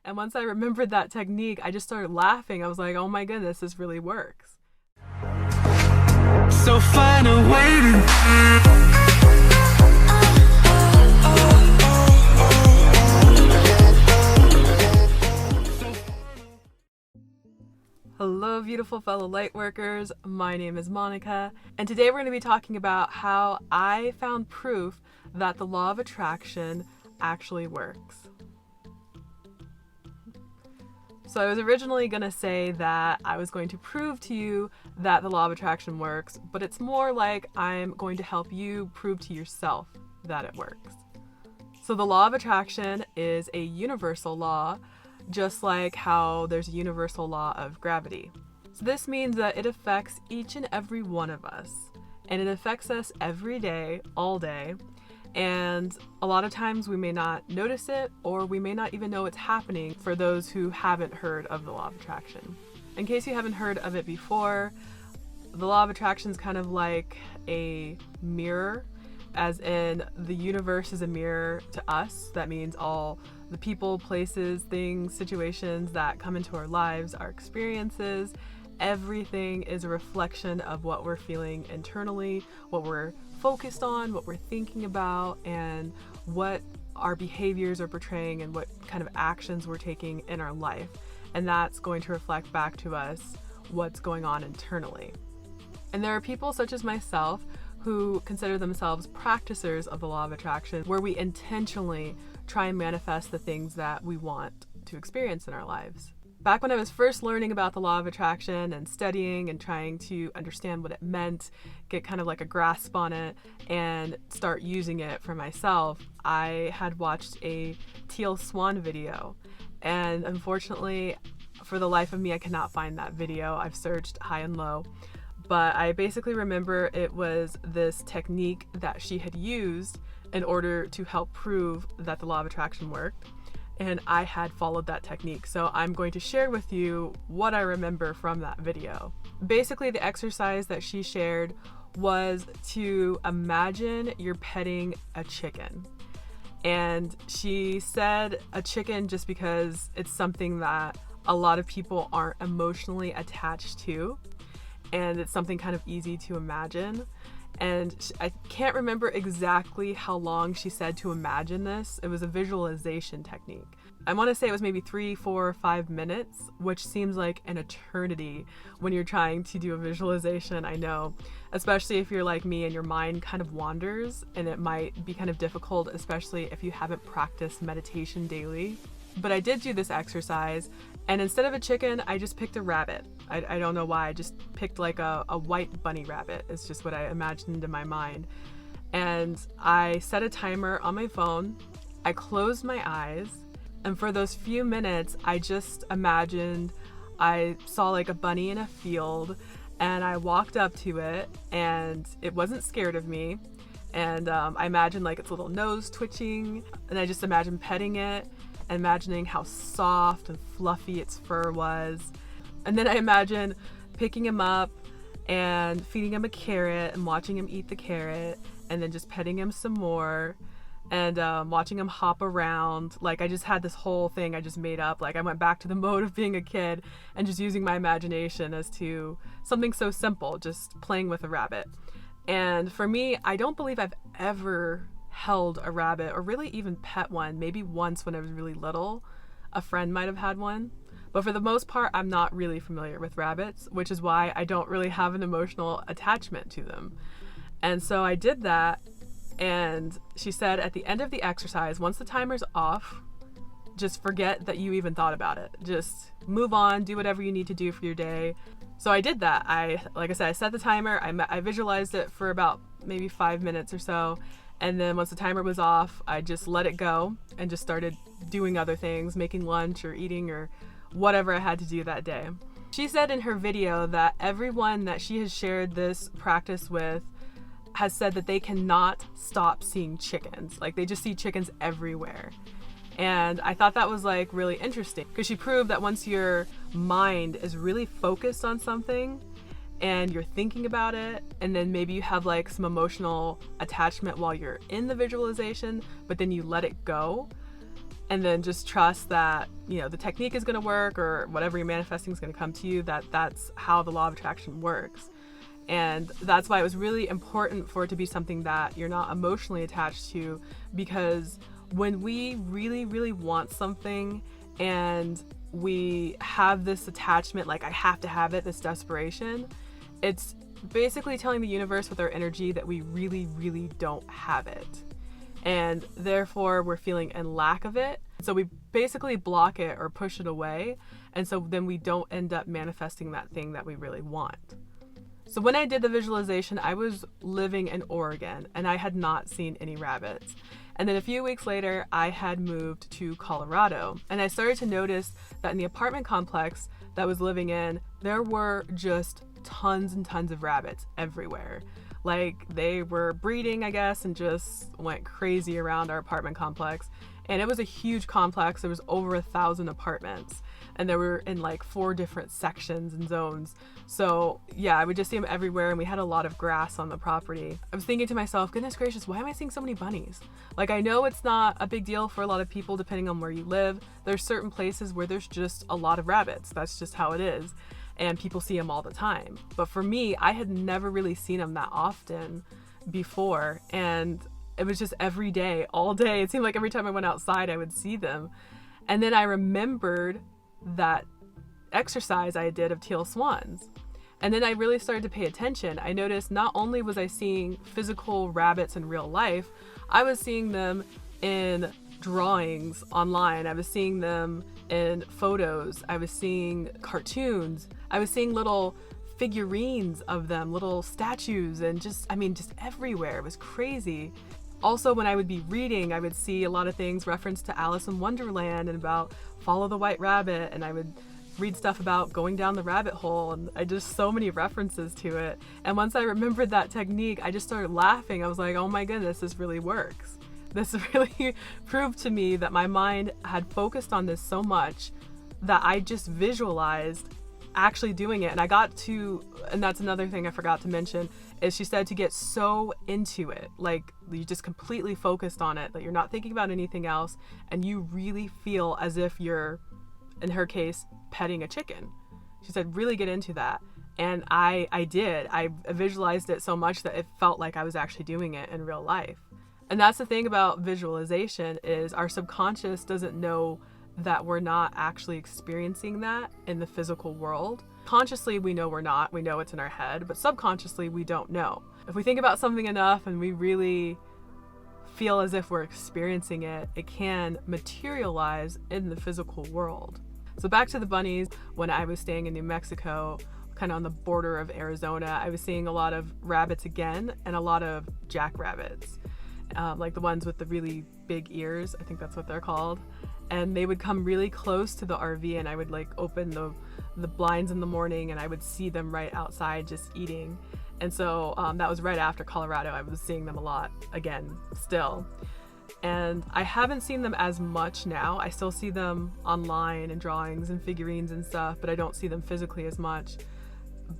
And once I remembered that technique, I just started laughing. I was like, oh my goodness, this really works. So find a way to Hello, beautiful fellow lightworkers. My name is Monica, and today we're going to be talking about how I found proof that the law of attraction actually works. So I was originally going to say that I was going to prove to you that the law of attraction works, but it's more like I'm going to help you prove to yourself that it works. So the law of attraction is a universal law, just like how there's a universal law of gravity. So this means that it affects each and every one of us, and it affects us every day, all day, and a lot of times we may not notice it, or we may not even know it's happening for those who haven't heard of the law of attraction. In case you haven't heard of it before, the law of attraction is kind of like a mirror, as in the universe is a mirror to us. That means all the people, places, things, situations that come into our lives, our experiences, everything is a reflection of what we're feeling internally, what we're focused on, what we're thinking about, and what our behaviors are portraying and what kind of actions we're taking in our life. And that's going to reflect back to us what's going on internally. And there are people such as myself who consider themselves practicers of the law of attraction, where we intentionally try and manifest the things that we want to experience in our lives. Back when I was first learning about the law of attraction and studying and trying to understand what it meant, get kind of like a grasp on it and start using it for myself, I had watched a Teal Swan video. And unfortunately, for the life of me, I cannot find that video. I've searched high and low. But I basically remember it was this technique that she had used in order to help prove that the law of attraction worked. And I had followed that technique. So I'm going to share with you what I remember from that video. Basically, the exercise that she shared was to imagine you're petting a chicken. And she said a chicken just because it's something that a lot of people aren't emotionally attached to. And it's something kind of easy to imagine. And I can't remember exactly how long she said to imagine this. It was a visualization technique. I want to say it was maybe 3, 4, 5 minutes, which seems like an eternity when you're trying to do a visualization, I know. Especially if you're like me and your mind kind of wanders, and it might be kind of difficult, especially if you haven't practiced meditation daily. But I did do this exercise, and instead of a chicken, I just picked a rabbit. I don't know why, I just picked like a white bunny rabbit. It's just what I imagined in my mind. And I set a timer on my phone, I closed my eyes, and for those few minutes, I just imagined I saw like a bunny in a field, and I walked up to it, and it wasn't scared of me. And I imagined like its little nose twitching, and I just imagined petting it, imagining how soft and fluffy its fur was. And then I imagined picking him up and feeding him a carrot and watching him eat the carrot, and then just petting him some more and watching him hop around. Like, I just had this whole thing I just made up. Like, I went back to the mode of being a kid and just using my imagination as to something so simple, just playing with a rabbit. And for me, I don't believe I've ever held a rabbit or really even pet one. Maybe once when I was really little, a friend might have had one. But for the most part, I'm not really familiar with rabbits, which is why I don't really have an emotional attachment to them. And so I did that, and she said at the end of the exercise, once the timer's off, just forget that you even thought about it. Just move on, do whatever you need to do for your day. So I did that. Like I said, I set the timer, I visualized it for about maybe 5 minutes or so. And then once the timer was off, I just let it go and just started doing other things, making lunch or eating or whatever I had to do that day. She said in her video that everyone that she has shared this practice with has said that they cannot stop seeing chickens. Like, they just see chickens everywhere. And I thought that was like really interesting, because she proved that once your mind is really focused on something and you're thinking about it, and then maybe you have like some emotional attachment while you're in the visualization, but then you let it go, and then just trust that, the technique is going to work, or whatever you're manifesting is going to come to you, that's how the law of attraction works. And that's why it was really important for it to be something that you're not emotionally attached to, because when we really, really want something and we have this attachment, like I have to have it, this desperation, it's basically telling the universe with our energy that we really, really don't have it. And therefore we're feeling in lack of it. So we basically block it or push it away. And so then we don't end up manifesting that thing that we really want. So when I did the visualization, I was living in Oregon and I had not seen any rabbits. And then a few weeks later, I had moved to Colorado, and I started to notice that in the apartment complex that I was living in, there were just tons and tons of rabbits everywhere. Like, they were breeding, I guess, and just went crazy around our apartment complex. And it was a huge complex. There was over 1,000 apartments, and they were in like 4 different sections and zones. So yeah, I would just see them everywhere, and we had a lot of grass on the property. I was thinking to myself, goodness gracious, why am I seeing so many bunnies? Like, I know it's not a big deal for a lot of people depending on where you live. There's certain places where there's just a lot of rabbits. That's just how it is. And people see them all the time. But for me, I had never really seen them that often before. And it was just every day, all day. It seemed like every time I went outside, I would see them. And then I remembered that exercise I did of teal swans. And then I really started to pay attention. I noticed not only was I seeing physical rabbits in real life, I was seeing them in drawings online. I was seeing them in photos. I was seeing cartoons. I was seeing little figurines of them, little statues, and just everywhere. It was crazy. Also, when I would be reading, I would see a lot of things referenced to Alice in Wonderland and about follow the white rabbit, and I would read stuff about going down the rabbit hole, and I just so many references to it. And once I remembered that technique, I just started laughing. I was like, oh my goodness, this really works. This really proved to me that my mind had focused on this so much that I just visualized actually doing it. And I got to, and that's another thing I forgot to mention, is she said to get so into it, like you just completely focused on it, that you're not thinking about anything else, and you really feel as if you're, in her case, petting a chicken. She said really get into that. And I did. I visualized it so much that it felt like I was actually doing it in real life. And that's the thing about visualization, is our subconscious doesn't know that we're not actually experiencing that in the physical world. Consciously, we know we're not. We know it's in our head, but subconsciously, we don't know. If we think about something enough and we really feel as if we're experiencing it, it can materialize in the physical world. So back to the bunnies, when I was staying in New Mexico, kind of on the border of Arizona, I was seeing a lot of rabbits again, and a lot of jackrabbits. Like the ones with the really big ears, I think that's what they're called. And they would come really close to the RV, and I would like open the blinds in the morning, and I would see them right outside just eating. And so that was right after Colorado. I was seeing them a lot again still. And I haven't seen them as much now. I still see them online and drawings and figurines and stuff, but I don't see them physically as much.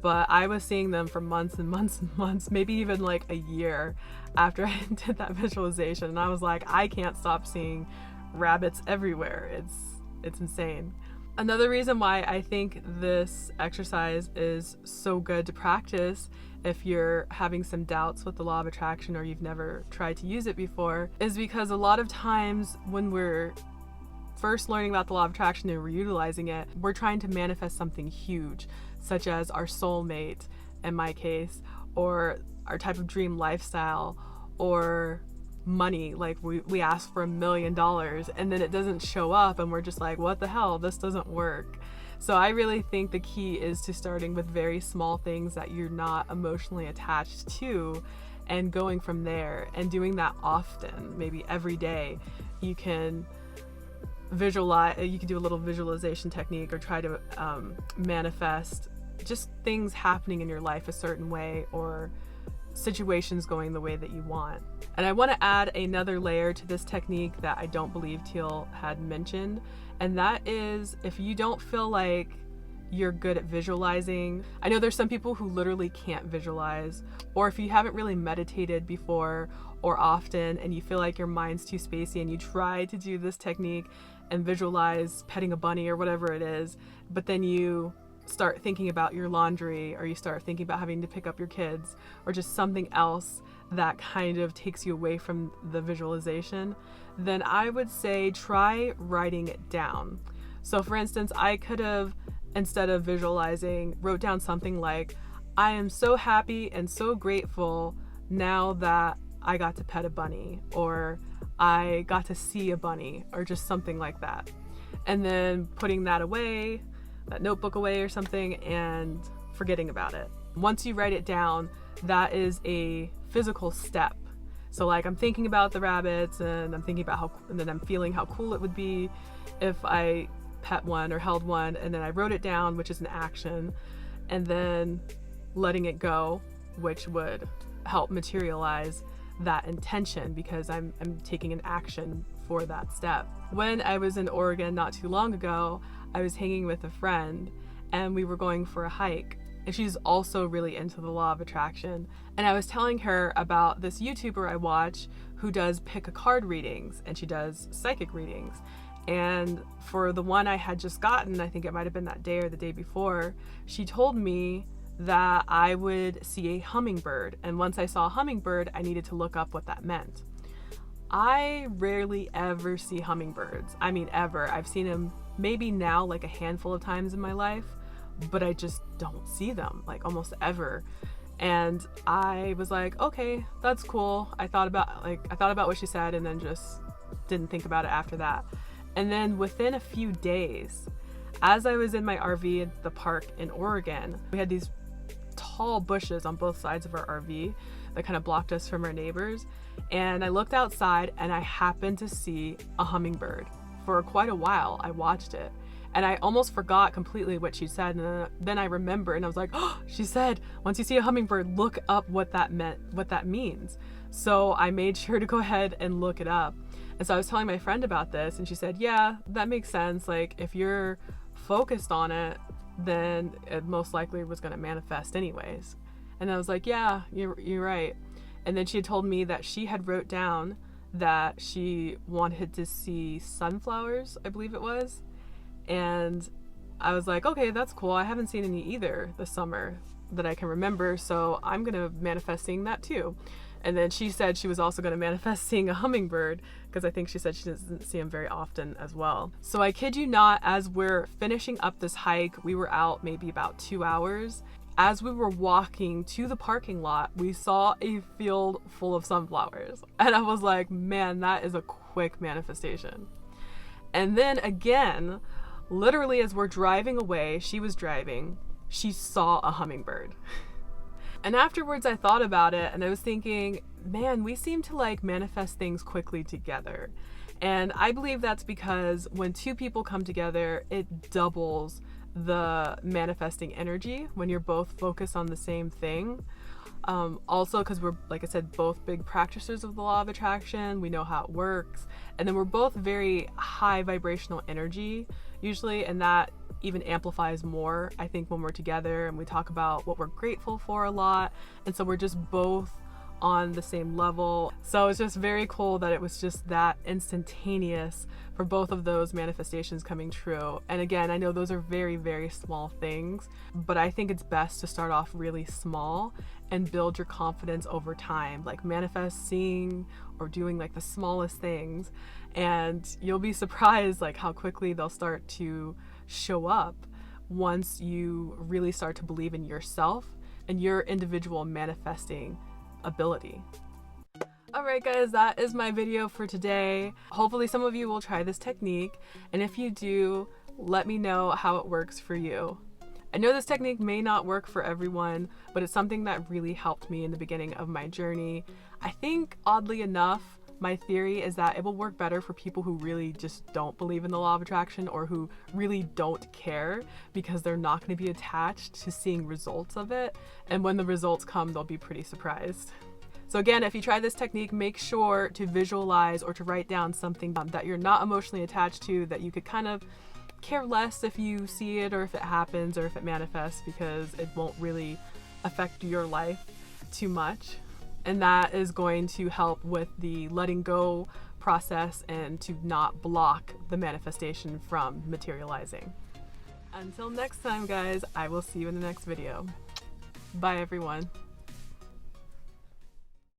But I was seeing them for months and months and months, maybe even like a year after I did that visualization. And I was like, I can't stop seeing rabbits everywhere. It's insane. Another reason why I think this exercise is so good to practice if you're having some doubts with the law of attraction or you've never tried to use it before is because a lot of times when we're first learning about the law of attraction and we're utilizing it, we're trying to manifest something huge, such as our soulmate, in my case, or our type of dream lifestyle, or money. Like we ask for $1 million and then it doesn't show up, and we're just like, what the hell, this doesn't work. So I really think the key is to starting with very small things that you're not emotionally attached to, and going from there and doing that often, maybe every day. You can visualize, you can do a little visualization technique, or try to manifest just things happening in your life a certain way, or situations going the way that you want. And I want to add another layer to this technique that I don't believe Teal had mentioned, and that is, if you don't feel like you're good at visualizing. I know there's some people who literally can't visualize, or if you haven't really meditated before or often and you feel like your mind's too spacey and you try to do this technique and visualize petting a bunny or whatever it is, but then you start thinking about your laundry, or you start thinking about having to pick up your kids, or just something else that kind of takes you away from the visualization, then I would say try writing it down. So for instance, I could have, instead of visualizing, wrote down something like, I am so happy and so grateful now that I got to pet a bunny, or I got to see a bunny, or just something like that. And then putting that away, that notebook away or something, and forgetting about it. Once you write it down, that is a physical step. So like, I'm thinking about the rabbits, and I'm thinking about and then I'm feeling how cool it would be if I pet one or held one, and then I wrote it down, which is an action, and then letting it go, which would help materialize that intention, because I'm taking an action for that step. When I was in Oregon not too long ago, I was hanging with a friend and we were going for a hike, and she's also really into the law of attraction. And I was telling her about this YouTuber I watch who does pick a card readings, and she does psychic readings. And for the one I had just gotten, I think it might have been that day or the day before, she told me that I would see a hummingbird, and once I saw a hummingbird, I needed to look up what that meant. I rarely ever see hummingbirds. I mean, ever. I've seen them maybe now like a handful of times in my life, but I just don't see them like almost ever. And I was like, okay, that's cool. I thought about what she said, and then just didn't think about it after that. And then within a few days, as I was in my RV at the park in Oregon, we had these tall bushes on both sides of our RV that kind of blocked us from our neighbors. And I looked outside and I happened to see a hummingbird. For quite a while, I watched it. And I almost forgot completely what she said. And then I remembered, and I was like, oh, she said, once you see a hummingbird, look up what that means. So I made sure to go ahead and look it up. And so I was telling my friend about this, and she said, yeah, that makes sense. Like, if you're focused on it, then it most likely was going to manifest anyways. And I was like, yeah, you're right. And then she had told me that she had wrote down that she wanted to see sunflowers, I believe it was. And I was like, okay, that's cool. I haven't seen any either this summer that I can remember, so I'm going to manifest seeing that too. And then she said she was also going to manifest seeing a hummingbird, because I think she said she doesn't see them very often as well. So I kid you not, as we're finishing up this hike, we were out maybe about 2 hours. As we were walking to the parking lot, we saw a field full of sunflowers. And I was like, man, that is a quick manifestation. And then again, literally as we're driving away, she was driving, she saw a hummingbird. And afterwards I thought about it, and I was thinking, man, we seem to like manifest things quickly together. And I believe that's because when two people come together, it doubles the manifesting energy when you're both focused on the same thing. Also because we're, like I said, both big practitioners of the law of attraction. We know how it works. And then we're both very high vibrational energy usually, and that even amplifies more, I think, when we're together and we talk about what we're grateful for a lot. And so we're just both on the same level. So it's just very cool that it was just that instantaneous for both of those manifestations coming true. And again, I know those are very, very small things, but I think it's best to start off really small and build your confidence over time, like manifesting or doing like the smallest things, and you'll be surprised like how quickly they'll start to show up once you really start to believe in yourself and your individual manifesting ability. Alright guys, that is my video for today. Hopefully some of you will try this technique, and if you do, let me know how it works for you. I know this technique may not work for everyone, but it's something that really helped me in the beginning of my journey. I think, oddly enough, my theory is that it will work better for people who really just don't believe in the law of attraction, or who really don't care, because they're not going to be attached to seeing results of it, and when the results come, they'll be pretty surprised. So again, if you try this technique, make sure to visualize or to write down something that you're not emotionally attached to, that you could kind of care less if you see it or if it happens or if it manifests, because it won't really affect your life too much. And that is going to help with the letting go process and to not block the manifestation from materializing. Until next time, guys, I will see you in the next video. Bye, everyone.